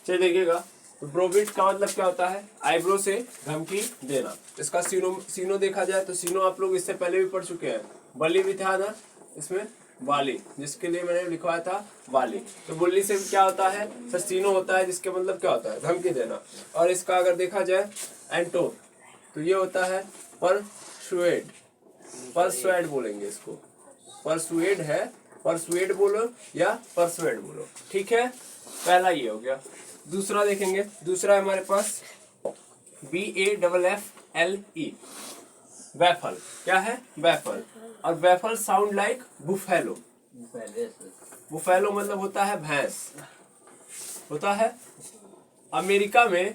चलिए देखिएगा, ब्रोबिट का मतलब क्या होता है, आईब्रो से धमकी देना। इसका सीनो देखा जाए तो सीनो आप लोग इससे पहले भी पढ़ चुके हैं, बल्ली भी था ना इसमें, वाली, जिसके लिए मैंने लिखवाया था वाली। तो बुल्ली से क्या होता है सर, सीनो होता है, जिसके मतलब क्या होता है, धमकी देना। और इसका अगर देखा जाए एंटो, तो ये होता है परसुएड, परसुएड बोलेंगे इसको, परसुएड है, परसुएड बोलो या परसुएड बोलो, ठीक है। पहला ये हो गया। दूसरा देखेंगे, दूसरा है हमारे पास BAFFLE, बैफल। क्या है, बैफल। और baffle sound like buffalo, buffalo मतलब होता है भैंस, होता है। अमेरिका में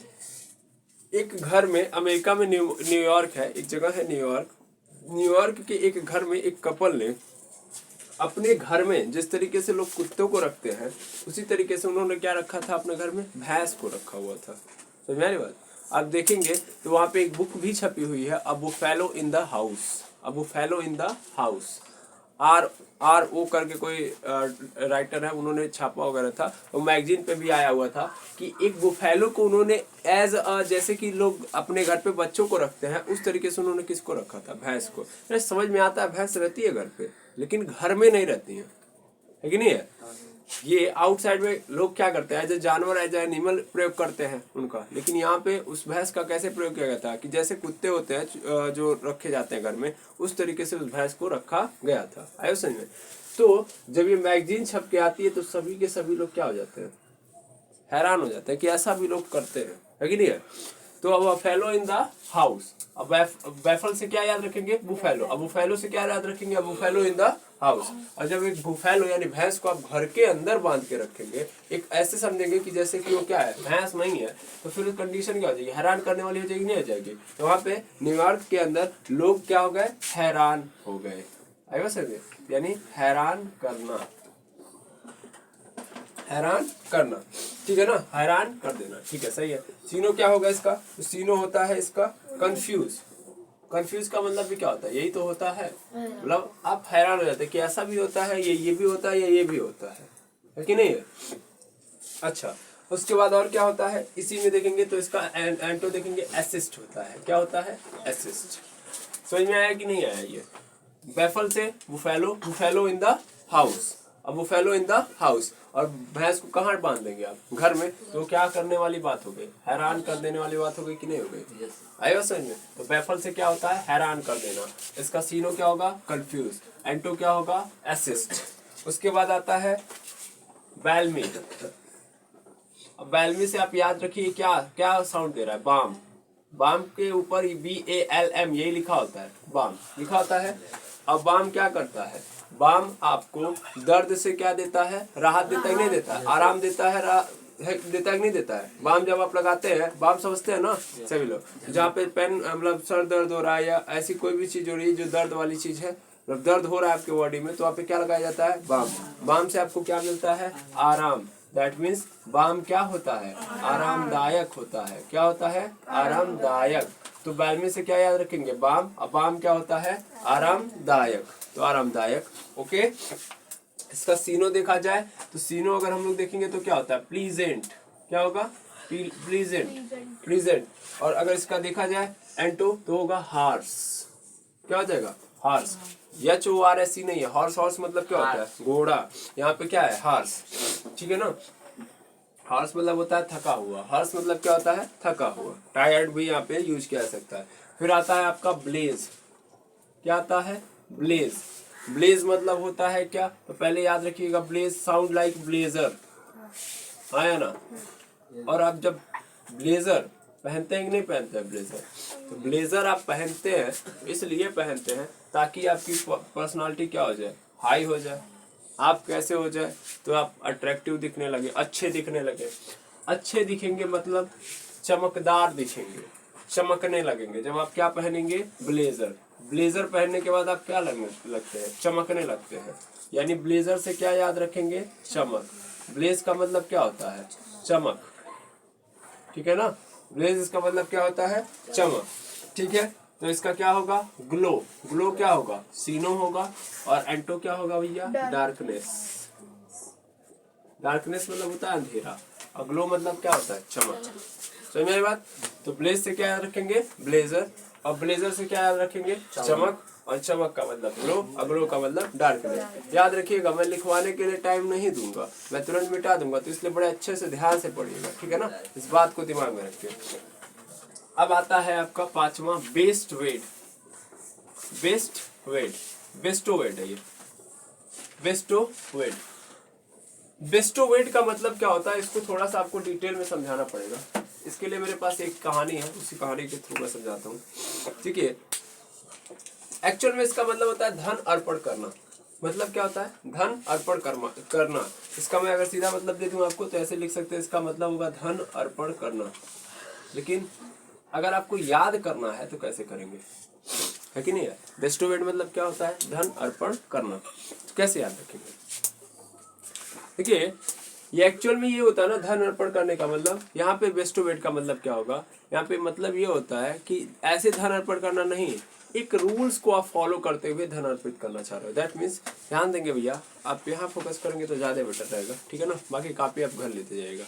एक घर में, अमेरिका में न्यूयॉर्क है, एक जगह है न्यूयॉर्क, न्यूयॉर्क के एक घर में एक कपल ने अपने घर में जिस तरीके से लोग कुत्तों को रखते हैं, उसी तरीके से उन्होंने क्या रखा था, अपने घर में भैंस को रखा हुआ था। समझ में आ रही बात। आप देखेंगे तो वहाँ पे एक बुक भी छपी हुई है, a buffalo in the house, a buffalo in the house, RO करके कोई राइटर है, उन्होंने छापा वगैरह था, वो मैगजीन पे भी आया हुआ था कि एक बुफेलो को उन्होंने एज जैसे कि लोग अपने घर पे बच्चों को रखते हैं, उस तरीके से उन्होंने किसको रखा था, भैंस को। समझ में आता है, भैंस रहती है घर पे, लेकिन घर में नहीं रहती है कि नहीं है। ये आउटसाइड में लोग क्या करते हैं, एज ए जानवर, एज ए एनिमल प्रयोग करते हैं उनका, लेकिन यहाँ पे उस भैंस का कैसे प्रयोग किया गया था कि जैसे कुत्ते होते हैं जो रखे जाते हैं घर में, उस तरीके से उस भैंस को रखा गया था। आयो समझ में। तो जब ये मैगजीन छप के आती है तो सभी के सभी लोग क्या हो जाते हैं, हैरान हो जाते हैं कि ऐसा भी लोग करते हैं, है कि नहीं है। तो अब बुफेलो इन द हाउस, अब बैफल से क्या याद रखेंगे, बुफेलो, अब बुफेलो से क्या याद रखेंगे, अब बुफेलो इन द हाउस। और जब एक बुफेलो यानी भैंस को आप घर के अंदर बांध के रखेंगे, एक ऐसे समझेंगे कि जैसे कि वो क्या है, भैंस नहीं है, तो फिर कंडीशन क्या हो जाएगी, हैरान करने वाली हो जाएगी, नहीं हो जाएगी। तो वहाँ पे न्यूयॉर्क के अंदर लोग क्या हो गए, हैरान हो गए। आएगा समझे, यानी हैरान करना, हैरान करना, ठीक है ना, हैरान कर देना, ठीक है, सही है। सीनो क्या होगा इसका, तो सीनो होता है इसका कंफ्यूज। कंफ्यूज का मतलब भी क्या होता है, यही तो होता है, मतलब आप हैरान हो जाते हैं कि ऐसा भी होता है, ये भी होता है, ये भी होता है कि नहीं है। अच्छा, उसके बाद और क्या होता है, इसी में देखेंगे तो इसका एंटो देखेंगे, असिस्ट होता है। क्या होता है, असिस्ट। समझ में आया कि नहीं आया। ये बैफल से buffalo, buffalo in the house, अब बुफेलो इन द हाउस, और भैंस को कहाँ बांध देंगे आप, घर में, तो क्या करने वाली बात हो गई, हैरान कर देने वाली बात हो गई कि नहीं हो गई। आएगा समझ में। तो बैफल से क्या होता है, हैरान कर देना। इसका सीनो क्या होगा, कंफ्यूज। एंटो क्या होगा, असिस्ट। उसके बाद आता है बैलमी। अब बैलमी से आप याद रखिए क्या क्या साउंड दे रहा है, बाम। बाम के ऊपर BALM यही लिखा होता है, बाम लिखा होता है। अब बाम क्या करता है, बाम आपको दर्द से क्या देता है, राहत देता है नहीं देता है, आराम देता है, देता है नहीं देता है। बाम जब आप लगाते हैं, बाम समझते हैं ना सभी लोग, जहाँ पे पेन मतलब सर दर्द हो रहा है या ऐसी कोई भी चीज हो रही है जो दर्द वाली चीज है, जब दर्द हो रहा है आपके बॉडी में, तो वहाँ पे क्या लगाया जाता है, बाम। बाम से आपको क्या मिलता है, आराम। दैट मीन्स बाम क्या होता है, आरामदायक होता है। क्या होता है, आरामदायक। तो बैलमी से क्या याद रखेंगे, बाम। अब बाम क्या होता है, आरामदायक, तो आरामदायक। ओके। इसका सीनो देखा जाए तो सीनो अगर हम लोग देखेंगे तो क्या होता है, प्लीजेंट। क्या होगा, प्लीजेंट, प्लीजेंट। और अगर इसका देखा जाए एंटो तो होगा हार्स। क्या हो जाएगा, हार्स। HORS नहीं है, हॉर्स, हॉर्स मतलब क्या होता है, घोड़ा। यहाँ पे क्या है, हार्स, ठीक है ना। हार्स मतलब होता है थका हुआ, हार्स मतलब क्या होता है, थका हुआ, टायर्ड भी यहाँ पे यूज किया जा सकता है। फिर आता है आपका ब्लेज। क्या आता है, ब्लेज। ब्लेज मतलब होता है क्या, तो पहले याद रखिएगा, ब्लेज साउंड लाइक ब्लेजर, आया ना। और आप जब ब्लेजर पहनते हैं कि नहीं पहनते हैं ब्लेजर, तो ब्लेजर आप पहनते हैं इसलिए पहनते हैं ताकि आपकी पर्सनालिटी क्या हो जाए, हाई हो जाए। आप कैसे हो जाए, तो आप अट्रैक्टिव दिखने लगे, अच्छे दिखने लगे। अच्छे दिखेंगे मतलब चमकदार दिखेंगे, चमकने लगेंगे जब आप क्या पहनेंगे, ब्लेजर। ब्लेजर पहनने के बाद आप क्या लगने लगते हैं, चमकने लगते हैं। यानी ब्लेजर से क्या याद रखेंगे, चमक। ब्लेज का मतलब क्या होता है, चमक, ठीक है ना। ब्लेज इसका मतलब क्या होता है, चमक, ठीक है। तो इसका क्या होगा, ग्लो। ग्लो क्या होगा, सीनो होगा। और एंटो क्या होगा भैया, डार्कनेस। डार्कनेस मतलब होता है अंधेरा। ग्लो मतलब क्या होता है? चमक। समझ में आई बात? तो ब्लेज से क्या याद रखेंगे? ब्लेजर। और ब्लेजर से क्या याद रखेंगे? चमक। और चमक का मतलब ग्लो, अग्लो का मतलब डार्कनेस। याद रखिएगा, मैं लिखवाने के लिए टाइम नहीं दूंगा, मैं तुरंत मिटा दूंगा, तो इसलिए बड़े अच्छे से ध्यान से पढ़िएगा, ठीक है ना? इस बात को दिमाग में रखिए। अब आता है आपका पांचवा, बेस्ट वेट। बेस्ट वेट, बेस्टो वेट है ये, बेस्टो वेट। बेस्टो वेट का मतलब क्या होता है, इसको थोड़ा सा आपको डिटेल में समझाना पड़ेगा। इसके लिए मेरे पास एक कहानी है, उसी कहानी के थ्रू मैं समझाता हूँ, ठीक है? एक्चुअल में इसका मतलब होता है धन अर्पण करना। मतलब क्या होता है? धन अर्पण करना। इसका मैं अगर सीधा मतलब दे दूं आपको तो ऐसे लिख सकते हैं, इसका मतलब होगा धन अर्पण करना। लेकिन अगर आपको याद करना है तो कैसे करेंगे, है कि नहीं है? बेस्टो वेट मतलब क्या होता है? धन अर्पण करना। तो कैसे याद रखेंगे? देखिए, ये एक्चुअल में ये होता है ना, धन अर्पण करने का मतलब। यहाँ पे बेस्टो वेट का मतलब क्या होगा? यहाँ पे मतलब ये होता है कि ऐसे धन अर्पण करना नहीं, एक रूल्स को आप फॉलो करते हुए धन अर्पित करना चाह रहे हो। दैट मीन्स ध्यान देंगे भैया, आप यहाँ फोकस करेंगे तो ज्यादा बेटर रहेगा, ठीक है ना? बाकी कॉपी आप घर लेते जाइएगा।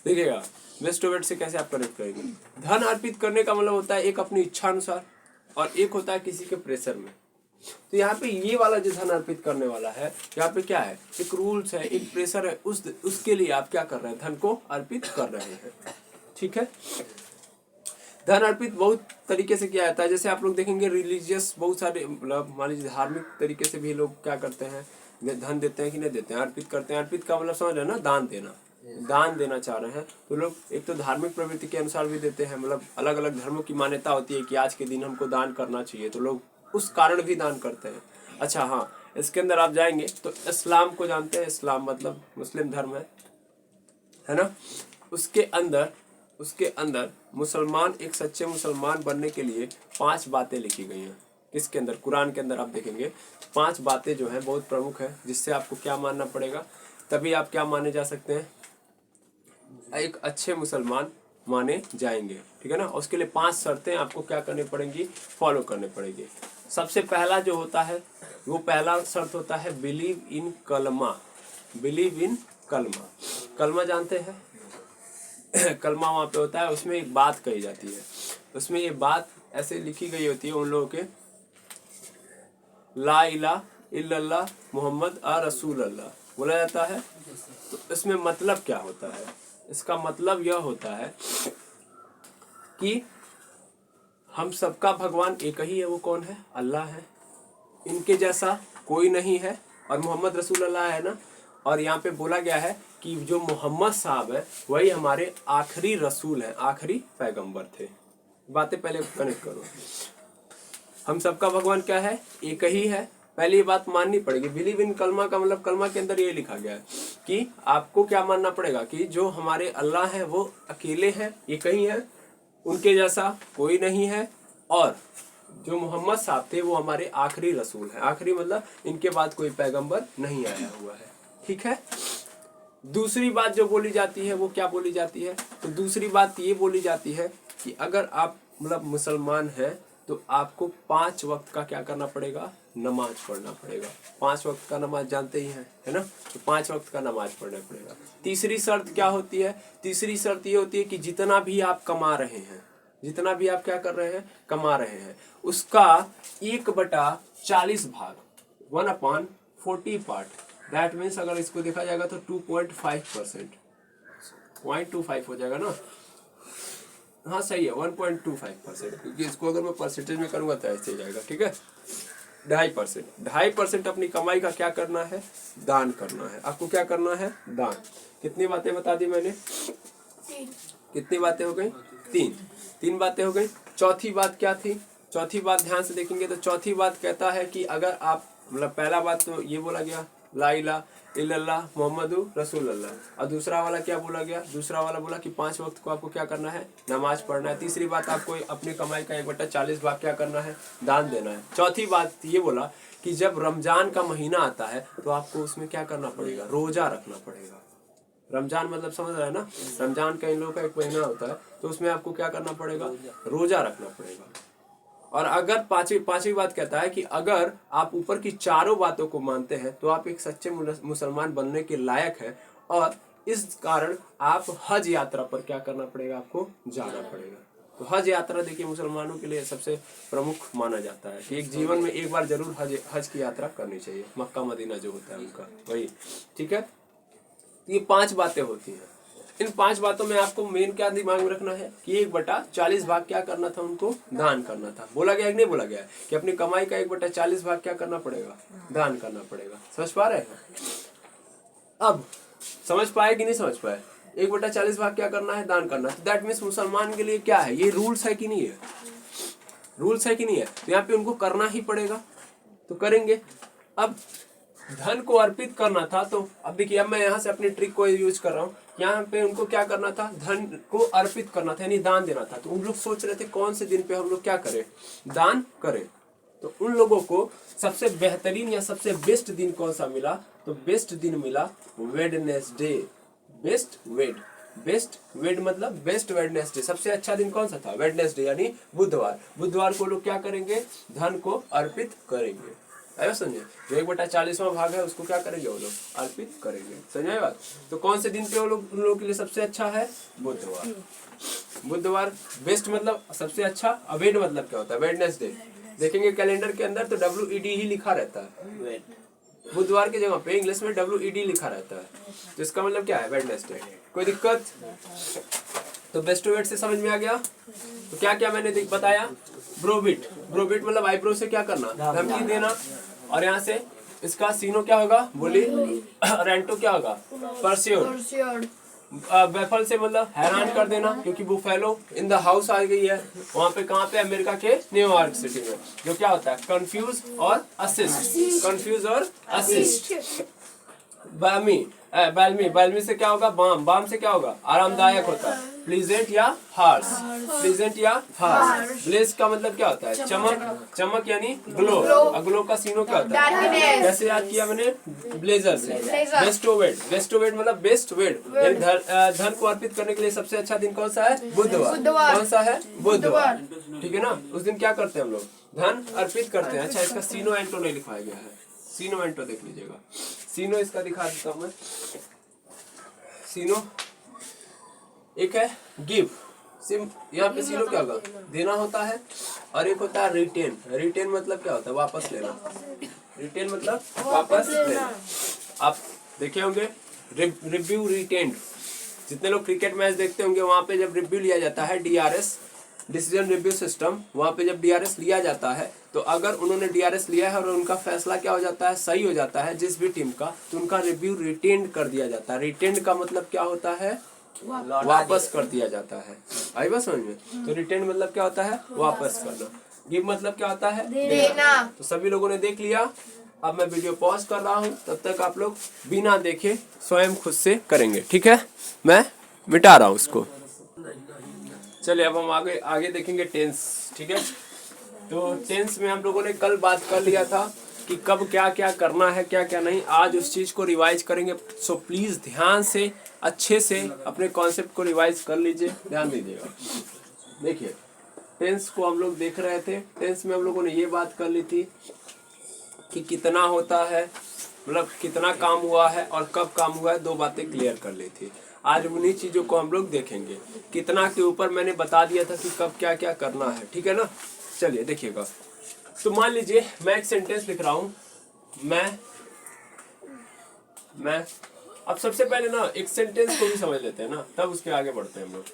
देखिएगा बेस्टो वेट से कैसे आप कनेक्ट करेंगे। धन अर्पित करने का मतलब होता है एक अपनी इच्छा अनुसार, और एक होता है किसी के प्रेशर में। तो यहाँ पे ये वाला जो धन अर्पित करने वाला है, यहाँ पे क्या है? एक रूल्स है, एक प्रेशर है, उसके लिए आप क्या कर रहे हैं? धन को अर्पित कर रहे हैं, ठीक है? धन अर्पित बहुत तरीके से किया जाता है। जैसे आप लोग देखेंगे रिलीजियस बहुत सारे, मतलब मान लीजिए धार्मिक तरीके से भी लोग क्या करते हैं, धन देते हैं कि नहीं देते हैं, अर्पित करते हैं। अर्पित का मतलब समझ रहे हैं ना? दान देना। दान देना चाह रहे हैं तो लोग एक तो धार्मिक प्रवृत्ति के अनुसार भी देते हैं, मतलब अलग अलग धर्मों की मान्यता होती है कि आज के दिन हमको दान करना चाहिए, तो लोग उस कारण भी दान करते हैं। अच्छा हाँ, इसके अंदर आप जाएंगे तो इस्लाम को जानते हैं? इस्लाम मतलब मुस्लिम धर्म है ना? उसके अंदर मुसलमान, एक सच्चे मुसलमान बनने के लिए 5 बातें लिखी गई हैं। किसके अंदर? कुरान के अंदर आप देखेंगे 5 बातें जो हैं बहुत प्रमुख है, जिससे आपको क्या मानना पड़ेगा, तभी आप क्या माने जा सकते हैं? एक अच्छे मुसलमान माने जाएंगे, ठीक है ना? उसके लिए 5 शर्तें आपको क्या करनी पड़ेंगी? फॉलो करने पड़ेंगी। सबसे पहला जो होता है, वो पहला शर्त होता है बिलीव इन कलमा। बिलीव इन कलमा। कलमा जानते हैं? कलमा वहाँ पे होता है, उसमें एक बात कही जाती है। उसमें ये बात ऐसे लिखी गई होती है उन लोगों के, ला इलाहा इल्लल्लाह मोहम्मद रसूल अल्लाह बोला जाता है। तो इसमें मतलब क्या होता है? इसका मतलब यह होता है कि हम सबका भगवान एक ही है। वो कौन है? अल्लाह है। इनके जैसा कोई नहीं है, और मोहम्मद रसूल अल्लाह है ना। और यहाँ पे बोला गया है कि जो मोहम्मद साहब है वही हमारे आखिरी रसूल हैं, आखिरी पैगंबर थे। बातें पहले कनेक्ट करो। हम सबका भगवान क्या है? एक ही है। पहले ये बात माननी पड़ेगी। बिलीव इन कलमा का मतलब, कलमा के अंदर ये लिखा गया है कि आपको क्या मानना पड़ेगा कि जो हमारे अल्लाह है वो अकेले हैं, एक ही है, उनके जैसा कोई नहीं है, और जो मोहम्मद साहब थे वो हमारे आखिरी रसूल हैं। आखिरी मतलब इनके बाद कोई पैगंबर नहीं आया हुआ है, ठीक है? दूसरी बात जो बोली जाती है वो क्या बोली जाती है? तो दूसरी बात ये बोली जाती है कि अगर आप मतलब मुसलमान हैं तो आपको 5 वक्त का क्या करना पड़ेगा? नमाज पढ़ना पड़ेगा। 5 वक्त का नमाज जानते ही हैं, है ना? तो 5 वक्त का नमाज पढ़ना पड़ेगा। तीसरी शर्त क्या होती है? तीसरी शर्त ये होती है कि जितना भी आप कमा रहे हैं, जितना भी आप क्या कर रहे हैं? कमा रहे हैं, उसका 1/40 भाग, 1/40 पार्ट। दैट मीन्स अगर इसको देखा जाएगा तो 2.5%, 0.25 हो जाएगा ना? हाँ सही है, 1.25%, क्योंकि इसको अगर मैं परसेंटेज में करूंगा तो ऐसे जाएगा, ठीक है? 2.5% अपनी कमाई का क्या करना है? दान करना है। आपको क्या करना है? दान। कितनी बातें बता दी मैंने? कितनी बातें हो गई? 3 बातें हो गई। चौथी बात क्या थी? चौथी बात ध्यान से देखेंगे तो चौथी बात कहता है कि अगर आप, मतलब पहला बात तो ये बोला गया ला इलाहा इल्लल्लाह मोहम्मदु रसूल अल्लाह, और दूसरा वाला क्या बोला गया? दूसरा वाला बोला कि 5 वक्त को आपको क्या करना है? नमाज पढ़ना है। तीसरी बात, आपको अपनी कमाई का 1/40 भाग क्या करना है? दान देना है। चौथी बात ये बोला कि जब रमजान का महीना आता है तो आपको उसमें क्या करना पड़ेगा? रोजा रखना पड़ेगा। रमजान मतलब समझ रहे हैं ना? रमजान का इन लोगों का एक महीना होता है, तो उसमें आपको क्या करना पड़ेगा? रोजा रखना पड़ेगा। और अगर पांचवी बात कहता है कि अगर आप ऊपर की चारों बातों को मानते हैं तो आप एक सच्चे मुसलमान बनने के लायक हैं, और इस कारण आप हज यात्रा पर क्या करना पड़ेगा, आपको जाना पड़ेगा। तो हज यात्रा देखिए मुसलमानों के लिए सबसे प्रमुख माना जाता है कि एक जीवन में एक बार जरूर हज की यात्रा करनी चाहिए। मक्का मदीना जो होता है उनका वही, ठीक है। ये 5 बातें होती हैं। इन 5 बातों में आपको मेन क्या दिमाग में रखना है कि 1/40 भाग क्या करना था, उनको दान करना था। बोला गया कि नहीं बोला गया कि अपनी कमाई का 1/40 भाग क्या करना पड़ेगा, दान करना पड़ेगा। समझ पा रहे हैं? अब समझ पाए कि नहीं समझ पाए? 1/40 भाग क्या करना है, दान करना। तो दैट मीन्स मुसलमान के लिए क्या है, ये रूल्स है कि नहीं है, रूल्स है कि नहीं है। तो यहाँ पे उनको करना ही पड़ेगा, तो करेंगे। अब धन को अर्पित करना था, तो अब देखिए अब मैं यहाँ से अपनी ट्रिक को यूज कर रहा हूँ। यहाँ पे उनको क्या करना था, धन को अर्पित करना था, यानी दान देना था। तो उन लोग सोच रहे थे कौन से दिन पे हम लोग क्या करें, दान करें। तो उन लोगों को सबसे बेहतरीन या सबसे बेस्ट दिन कौन सा मिला, तो बेस्ट दिन मिला वेडनेसडे। बेस्ट वेड मतलब बेस्ट वेडनेसडे, सबसे अच्छा दिन कौन सा था, वेडनेसडे यानी बुधवार। बुधवार को लोग क्या करेंगे, धन को अर्पित करेंगे। आया समझे? जो 1/40वां भाग है उसको क्या करेंगे वो लोग, अर्पित करेंगे। समझे बात? तो कौन से दिन पे वो लोग, उन लोगों के लिए सबसे अच्छा है, बुधवार। बुधवार बेस्ट मतलब सबसे अच्छा, अवेड मतलब क्या होता है, वेडनेसडे। देखेंगे कैलेंडर के अंदर तो WED ही लिखा रहता है, बुधवार की जगह पे इंग्लिश में WED लिखा रहता है। तो इसका मतलब क्या है, वेडनेसडे। कोई दिक्कत? तो बेस्ट वेड से समझ में आ गया। तो क्या क्या मैंने बताया, ब्रोबिट मतलब आईब्रो से क्या करना, धमकी देना। और यहाँ से इसका सीनो क्या होगा, बुली। रेंटो क्या होगा, परस्यूड। बेफल से मतलब हैरान कर देना, क्योंकि बुफेलो इन द हाउस आ गई है। वहाँ पे कहाँ पे, अमेरिका के न्यूयॉर्क सिटी में। जो क्या होता है, कंफ्यूज और असिस्ट। बैल्मी से क्या होगा, बाम से क्या होगा, आरामदायक होता है। प्लीजेंट या हार्श। ब्लेज का मतलब क्या होता है, चमक यानी ग्लो। ग्लो का सीनो क्या होता है, कैसे याद किया मैंने, ब्लेजर से। बेस्टोवेड मतलब बेस्ट वेड, धन को अर्पित करने के लिए सबसे अच्छा दिन कौन सा है, बुधवार। कौन सा है, बुधवार, ठीक है ना। उस दिन क्या करते हैं हम लोग, धन अर्पित करते हैं। अच्छा, इसका सीनो एंटो नहीं लिखवाया गया है, सीनो एंटो देख लीजिएगा। सीनो इसका दिखा देता हूं मैं। सीनो एक है गिव, यहाँ पे सीनो क्या होगा, देना होता है। और एक होता है रिटेन मतलब क्या होता है, वापस लेना। रिटेन मतलब वापस लेना। आप देखे होंगे रिव्यू रिटेन्ड, जितने लोग क्रिकेट मैच देखते होंगे वहां पे जब रिव्यू लिया जाता है, DRS डिसीजन रिव्यू सिस्टम, वहां पे जब DRS लिया जाता है, तो अगर उन्होंने DRS लिया है और उनका फैसला क्या हो जाता है, सही हो जाता है जिस भी टीम का, तो उनका रिव्यू रिटेन्ड कर दिया जाता है। रिटेन्ड का मतलब क्या होता है, वापस कर दिया जाता है। आई बात समझ में? तो रिटेन्ड मतलब क्या होता है, वापस करना। गिव मतलब क्या होता है, देना। तो सभी लोगों ने देख लिया। अब मैं वीडियो पॉज कर रहा हूँ, तब तक आप लोग बिना देखे स्वयं खुद से करेंगे, ठीक है। मैं मिटा रहा हूँ उसको। चलिए अब हम आगे देखेंगे टेंस, ठीक है। तो टेंस में हम लोगों ने कल बात कर लिया था कि कब क्या क्या करना है, क्या क्या नहीं। आज उस चीज़ को रिवाइज करेंगे। सो प्लीज़ ध्यान से अच्छे से अपने कॉन्सेप्ट को रिवाइज कर लीजिए, ध्यान दीजिएगा। देखिए टेंस को हम लोग देख रहे थे। टेंस में हम लोगों ने ये बात कर ली थी कि कितना होता है, मतलब कितना काम हुआ है और कब काम हुआ है, 2 बातें क्लियर कर ली थी। आज उन्हीं चीज़ों को हम लोग देखेंगे। कितना के ऊपर मैंने बता दिया था कि कब क्या क्या करना है, ठीक है ना। चलिए देखिएगा। तो मान लीजिए मैं एक सेंटेंस लिख रहा हूँ, मैं अब सबसे पहले ना एक सेंटेंस को भी समझ लेते हैं ना, तब उसके आगे बढ़ते हैं हम लोग।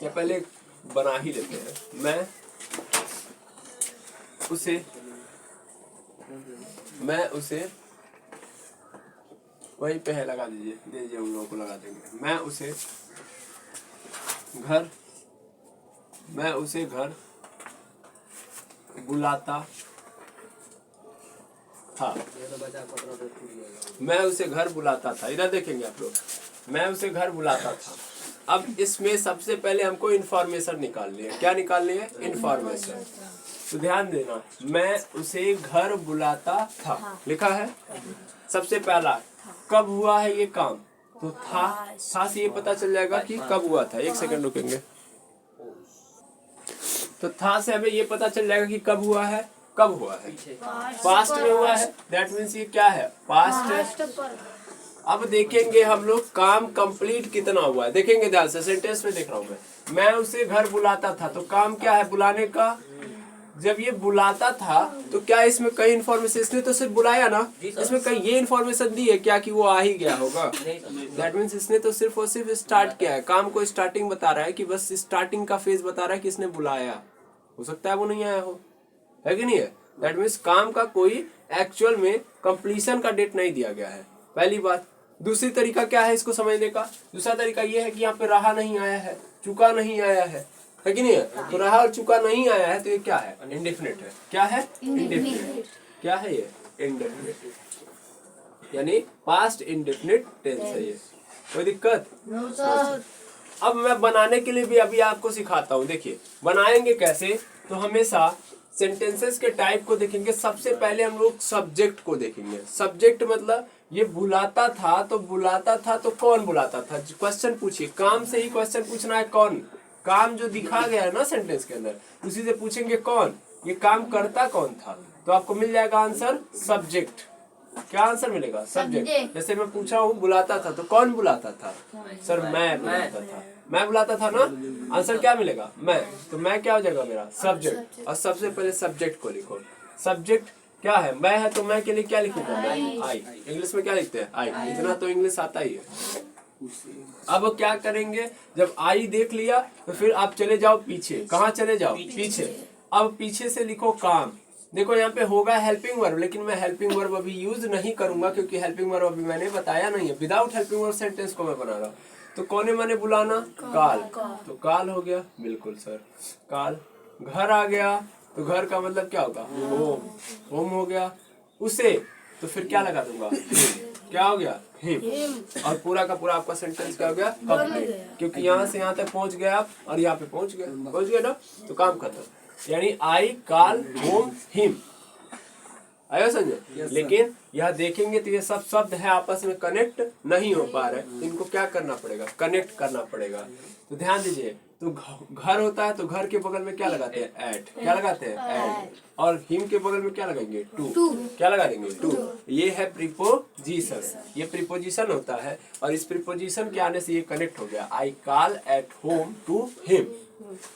या पहले बना ही लेते हैं। मैं उसे वहीं पे है, लगा दीजिए उन लोगों को लगा देंगे। मैं उसे घर बुलाता था। मैं उसे घर बुलाता था, इधर देखेंगे आप लोग। मैं उसे घर बुलाता था। अब इसमें सबसे पहले हमको इन्फॉर्मेशन निकालनी है। क्या निकालनी है, इन्फॉर्मेशन। तो ध्यान देना, मैं उसे घर बुलाता था लिखा है। सबसे पहला कब हुआ है ये काम, तो था से ये पता चल जाएगा कि कब हुआ था। 1 सेकंड रुकेंगे। तो था से हमें ये पता चल जाएगा कि कब हुआ है, पास्ट में हुआ है। दैट मीन्स ये क्या है, पास्ट है। अब देखेंगे हम लोग काम कंप्लीट कितना हुआ है। देखेंगे ध्यान से, सेंटेंस में देख रहा हूँ मैं उसे घर बुलाता था, तो काम क्या है बुलाने का। जब ये बुलाता था तो क्या इसमें कई इन्फॉर्मेशन, इसने तो सिर्फ बुलाया ना, इसमें कई ये इन्फॉर्मेशन दी है क्या कि वो आ ही गया होगा। दैट मीन्स इसने तो सिर्फ और सिर्फ स्टार्ट किया है, काम को स्टार्टिंग बता रहा है कि बस स्टार्टिंग का फेज बता रहा है कि इसने बुलाया, हो सकता है वो नहीं आया हो, है कि नहीं है। दैट मीन्स काम का कोई एक्चुअल में कंप्लीशन का डेट नहीं दिया गया है, पहली बात। दूसरी तरीका क्या है इसको समझने का, दूसरा तरीका ये है कि यहाँ पे रहा नहीं आया है, चुका नहीं आया है कि नहीं है। तो रहा और चुका नहीं आया है तो ये क्या है, इंडेफिनिट है। क्या है, इंडेफिनिट। क्या है ये, इंडेफिनिट, यानी पास्ट इंडेफिनिट टेंस है ये। कोई दिक्कत? अब मैं बनाने के लिए भी अभी आपको सिखाता हूँ। देखिए बनाएंगे कैसे, तो हमेशा सेंटेंसेस के टाइप को देखेंगे। सबसे पहले हम लोग सब्जेक्ट को देखेंगे। सब्जेक्ट मतलब ये बुलाता था, तो बुलाता था तो कौन बुलाता था, क्वेश्चन पूछिए, काम से ही क्वेश्चन पूछना है, कौन, काम जो दिखा गया है ना सेंटेंस के अंदर, उसी से पूछेंगे कौन, ये काम करता कौन था, तो आपको मिल जाएगा आंसर सब्जेक्ट। क्या आंसर मिलेगा, सब्जेक्ट। जैसे मैं पूछा हूँ बुलाता था, तो कौन बुलाता था, सर मैं बुलाता था, मैं बुलाता था ना, आंसर क्या मिलेगा, मैं। तो मैं क्या हो जाएगा मेरा, सब्जेक्ट। और सबसे पहले सब्जेक्ट को लिखो। सब्जेक्ट क्या है, मैं है, तो मैं के लिए क्या लिखूंगा, मैं, आई। इंग्लिश में क्या लिखते हैं, आई। इतना तो इंग्लिश आता ही है। अब क्या करेंगे, जब आई देख लिया तो फिर आप चले जाओ पीछे। कहाँ चले जाओ, पीछे। अब पीछे से लिखो काम। देखो यहाँ पे होगा हेल्पिंग वर्ब, लेकिन मैं हेल्पिंग वर्ब अभी यूज नहीं करूंगा क्योंकि हेल्पिंग वर्ब अभी मैंने बताया नहीं है। विदाउट हेल्पिंग वर्ब सेंटेंस को मैं बना रहा हूँ। तो कौने माने बुलाना, काल, तो काल हो गया, बिल्कुल सर, काल। घर आ गया, तो घर का मतलब क्या होगा, होम, होम हो गया। उसे, तो फिर क्या लगा दूंगा, क्या हो गया, हिम। और पूरा का पूरा आपका सेंटेंस क्या हो गया, कंप्लीट, क्योंकि यहाँ से यहाँ तक पहुंच गए आप और यहाँ पे पहुंच गए ना, तो काम खत्म। यानी आई, काल, होम, हिम। आया समझे। लेकिन यह देखेंगे तो ये सब शब्द है आपस में कनेक्ट नहीं हो पा रहे, इनको क्या करना पड़ेगा, कनेक्ट करना पड़ेगा। तो ध्यान दीजिए, तो घर होता है तो घर के बगल में क्या लगाते हैं, एट। क्या लगाते हैं, एट। और हिम के बगल में क्या लगाएंगे, टू। क्या लगा देंगे, टू। ये है प्रीपोजिशन, ये प्रीपोजिशन होता है और इस प्रीपोजिशन के आने से ये कनेक्ट हो गया, I call at home to him.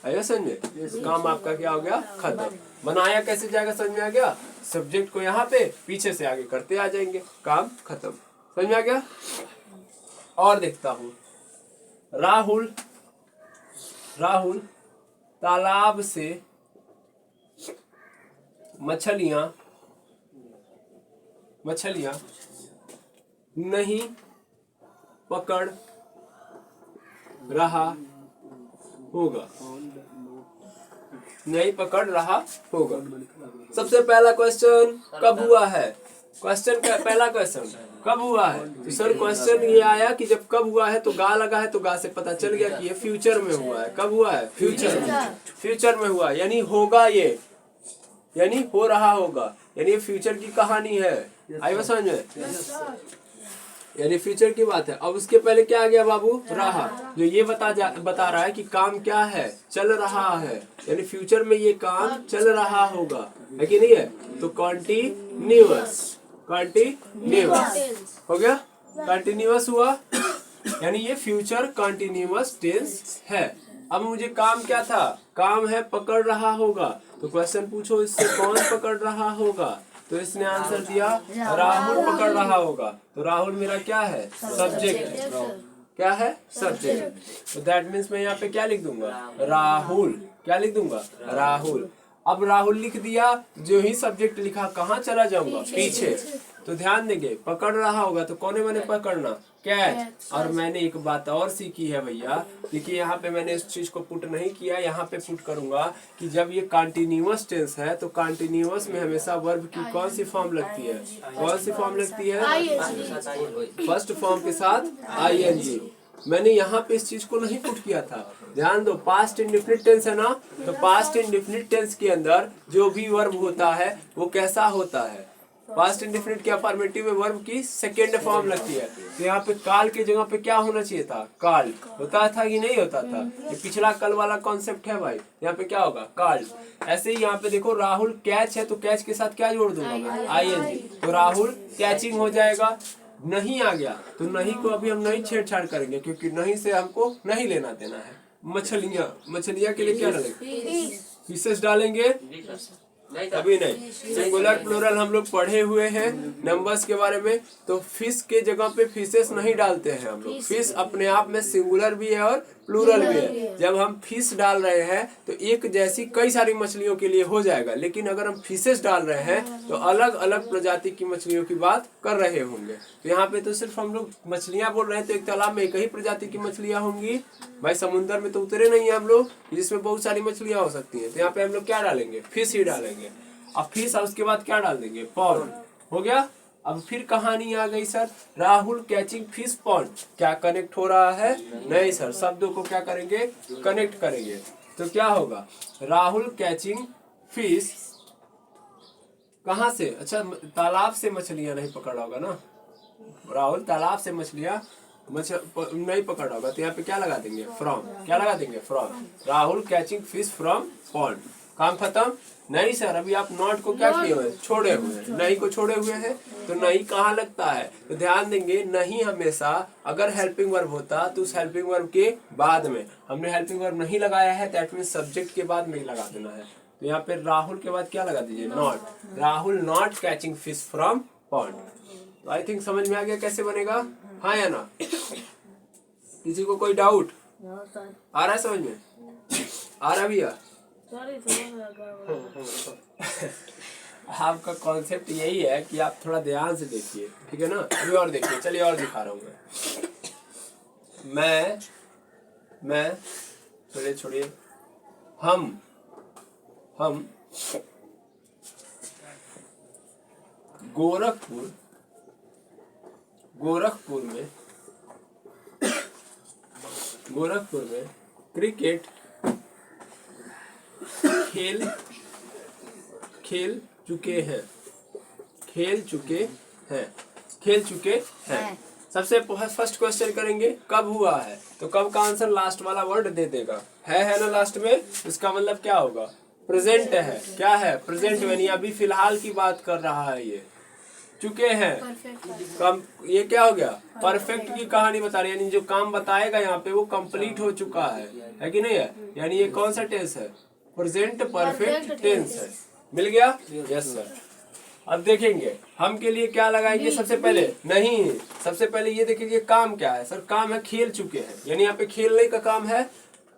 आया समझे। काम आपका क्या हो गया, खत्म। बनाया कैसे जाएगा, समझ में आ गया। सब्जेक्ट को यहाँ पे पीछे से आगे करते आ जाएंगे, काम खत्म। समझ में आ गया। और देखता हूँ, राहुल, राहुल तालाब से मछलियां नहीं पकड़ रहा होगा, नहीं पकड़ रहा होगा। सबसे पहला क्वेश्चन कब हुआ है, क्वेश्चन का पहला क्वेश्चन कब हुआ है। तो सर क्वेश्चन ये आया कि जब कब हुआ है, तो गा लगा है, तो गा से पता चल गया कि ये फ्यूचर में हुआ है। कब हुआ है, फ्यूचर में, फ्यूचर में हुआ, यानी होगा ये, यानी हो रहा होगा, यानी ये फ्यूचर की कहानी है। आई समझ में, यानी फ्यूचर की बात है। अब उसके पहले क्या आ गया बाबू, रहा, जो ये बता रहा है कि काम क्या है, चल रहा है, यानी फ्यूचर में ये काम चल रहा होगा, है कि नहीं है। तो कॉन्टिन्यूअस, कॉन्टिन्यूअस हो गया, कॉन्टिन्यूअस हुआ, यानी ये फ्यूचर कॉन्टिन्यूअस टेंस है। अब मुझे काम क्या था, काम है पकड़ रहा होगा, तो क्वेश्चन पूछो इससे कौन पकड़ रहा होगा, तो इसने आंसर दिया राहुल पकड़ रहा होगा। तो राहुल मेरा क्या है, सब्जेक्ट। क्या है, सब्जेक्ट। तो दैट मीन्स मैं यहाँ पे क्या लिख दूंगा, राहुल। क्या लिख दूंगा, राहुल। अब राहुल लिख दिया, जो ही सब्जेक्ट लिखा कहाँ चला जाऊंगा, पीछे। तो ध्यान देंगे, पकड़ रहा होगा तो कौन मैंने पकड़ना, कैच। और मैंने एक बात और सीखी है भैया, देखिए यहाँ पे मैंने इस चीज को पुट नहीं किया, यहाँ पे पुट करूंगा कि जब ये कॉन्टिन्यूअस टेंस है तो कॉन्टिन्यूअस में हमेशा वर्ब की कौन सी फॉर्म लगती है, कौन सी फॉर्म लगती है, फर्स्ट फॉर्म के साथ आईएनजी। मैंने यहाँ पे इस चीज को नहीं पुट किया था, ध्यान दो। पास्ट इंडेफिनिट टेंस है ना, तो पास्ट इंडेफिनिट टेंस के अंदर जो भी वर्ब होता है वो कैसा होता है, पास्ट इंडेफिनिट के अफर्मेटिव में वर्ब की सेकेंड फॉर्म लगती है। तो यहाँ पे काल की जगह पे क्या होना चाहिए था, काल होता था कि नहीं होता था। ये पिछला कल वाला कॉन्सेप्ट है भाई, यहाँ पे क्या होगा, काल। ऐसे ही यहाँ पे देखो राहुल कैच है, तो कैच के साथ क्या जोड़ दूंगा मैं, आईएनजी, तो राहुल कैचिंग हो जाएगा। नहीं आ गया तो नहीं को अभी हम नहीं छेड़छाड़ करेंगे, क्योंकि नहीं से हमको नहीं लेना देना है। मछलियाँ के लिए क्या डालेंगे? फिशेस डालेंगे, अभी नहीं। सिंगुलर प्लूरल हम लोग पढ़े हुए हैं नंबर्स के बारे में, तो फिश के जगह पे फिशेस नहीं डालते हैं हम लोग। फिश अपने आप में सिंगुलर भी है और प्लूरल भी है। जब हम फिश डाल रहे हैं तो एक जैसी कई सारी मछलियों के लिए हो जाएगा, लेकिन अगर हम फिशेस डाल रहे हैं तो अलग अलग प्रजाति की मछलियों की बात कर रहे होंगे। तो यहाँ पे तो सिर्फ हम लोग मछलियाँ बोल रहे हैं, तो एक तालाब में एक ही प्रजाति की मछलियाँ होंगी भाई। समुद्र में तो उतरे नहीं है हम लोग जिसमें बहुत सारी मछलियाँ हो सकती हैं। तो यहाँ पे हम लोग क्या डालेंगे? फिश ही डालेंगे। अब फिश और उसके बाद क्या डाल देंगे? पॉन्ड। हो गया। अब फिर कहानी आ गई sir, Rahul catching fish pond. क्या कनेक्ट हो रहा है? नहीं सर, शब्दों को क्या करेंगे? कनेक्ट करेंगे। तो क्या होगा? राहुल कैचिंग फिश कहाँ से? अच्छा, तालाब से मछलियां नहीं पकड़ा होगा ना। राहुल तालाब से मछलियां नहीं पकड़ा होगा, तो यहाँ पे क्या लगा देंगे? फ्रॉम। क्या लगा देंगे? From. Rahul catching fish from pond. काम खत्म? नहीं सर, अभी आप नॉट को क्या किए हुए? छोड़े हुए हैं। नहीं को छोड़े हुए हैं, तो नहीं कहाँ लगता है? तो ध्यान देंगे, नहीं हमेशा अगर हेल्पिंग वर्ब होता तो उस हेल्पिंग वर्ब के बाद में, हमने हेल्पिंग वर्ब नहीं लगाया है, दैट मीन्स सब्जेक्ट के बाद में लगा देना है। तो यहाँ पे राहुल के बाद क्या लगा दीजिए? Not. Rahul not catching fish from pond. तो आई थिंक समझ में आ गया कैसे बनेगा, हाँ या ना? किसी को कोई डाउट आ रहा है? समझ में आ रहा भैया? आपका कॉन्सेप्ट यही है कि आप थोड़ा ध्यान से देखिए, ठीक है ना? अभी और देखिए, चलिए और दिखा रहा हूँ मैं छोड़िए हम गोरखपुर में क्रिकेट खेल चुके हैं। सबसे फर्स्ट क्वेश्चन करेंगे कब हुआ है, तो कब का आंसर लास्ट वाला वर्ड दे देगा। है ना लास्ट में? इसका मतलब क्या होगा? प्रेजेंट है। क्या है? प्रेजेंट में, यानी अभी फिलहाल की बात कर रहा है। ये चुके हैं कम, ये क्या हो गया? परफेक्ट की कहानी बता रही है, यानी जो काम बताएगा यहाँ पे वो कंप्लीट हो चुका है कि नहीं है? यानी ये कौन सा टेंस है? प्रेजेंट परफेक्ट टेंस है। मिल गया? Yes sir. अब देखेंगे हम के लिए क्या लगाएंगे। सबसे पहले नहीं, सबसे पहले ये देखेंगे काम क्या है। सर काम है खेल चुके हैं, यानी यहाँ पे खेलने का काम है।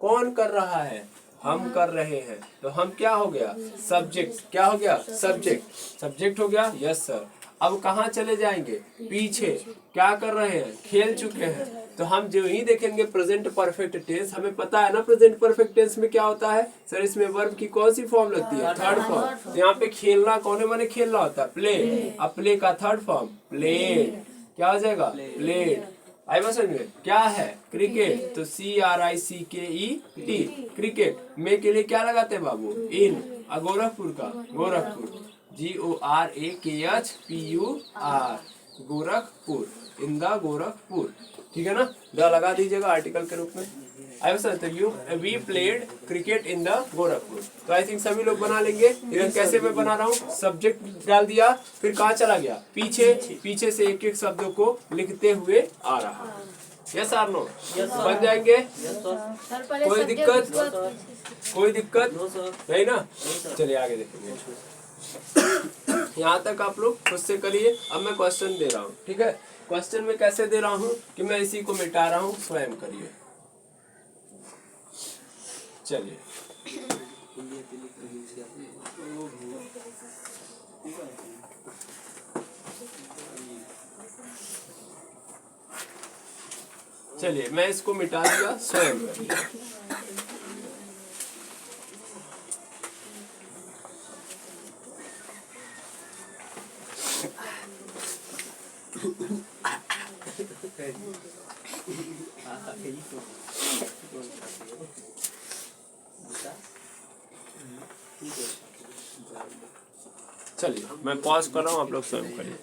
कौन कर रहा है? हम कर रहे हैं। तो हम क्या हो गया? सब्जेक्ट। क्या हो गया? सब्जेक्ट हो गया। Yes sir. अब कहाँ चले जाएंगे? पीछे। क्या कर रहे हैं? खेल चुके हैं। तो हम जो ही देखेंगे प्रेजेंट परफेक्ट टेंस, हमें पता है ना प्रेजेंट परफेक्ट टेंस में क्या होता है सर? इसमें वर्ब की कौन सी फॉर्म लगती है? Third form. तो यहाँ पे खेलना कौन माने खेलना होता है? प्ले। अब प्ले का थर्ड फॉर्म प्लेड। क्या हो जाएगा? प्लेड। आई बस में क्या है? क्रिकेट। तो CRICKET क्रिकेट। में के लिए क्या लगाते हैं बाबू? इन। गोरखपुर का Gorakhpur, GORAKHPUR Gorakhpur, in the Gorakhpur. ठीक है ना? द लगा दीजिएगा आर्टिकल के रूप में। आई बस we played cricket in the Gorakhpur. तो आई थिंक सभी लोग बना लेंगे। इधर कैसे मैं बना रहा हूँ? सब्जेक्ट डाल दिया, फिर कहाँ चला गया? पीछे से एक एक शब्दों को लिखते हुए आ रहा है। Yes or no? बन जाएंगे? कोई दिक्कत नहीं ना? चलिए आगे देखेंगे। यहाँ तक आप लोग खुद से करिए। अब मैं क्वेश्चन दे रहा हूँ, ठीक है? क्वेश्चन में कैसे दे रहा हूँ कि मैं इसी को मिटा रहा हूँ, स्वयं करिए। चलिए मैं इसको मिटा दिया, स्वयं करिए। चलिए मैं पॉज कर रहा हूँ, आप लोग स्वयं करिए।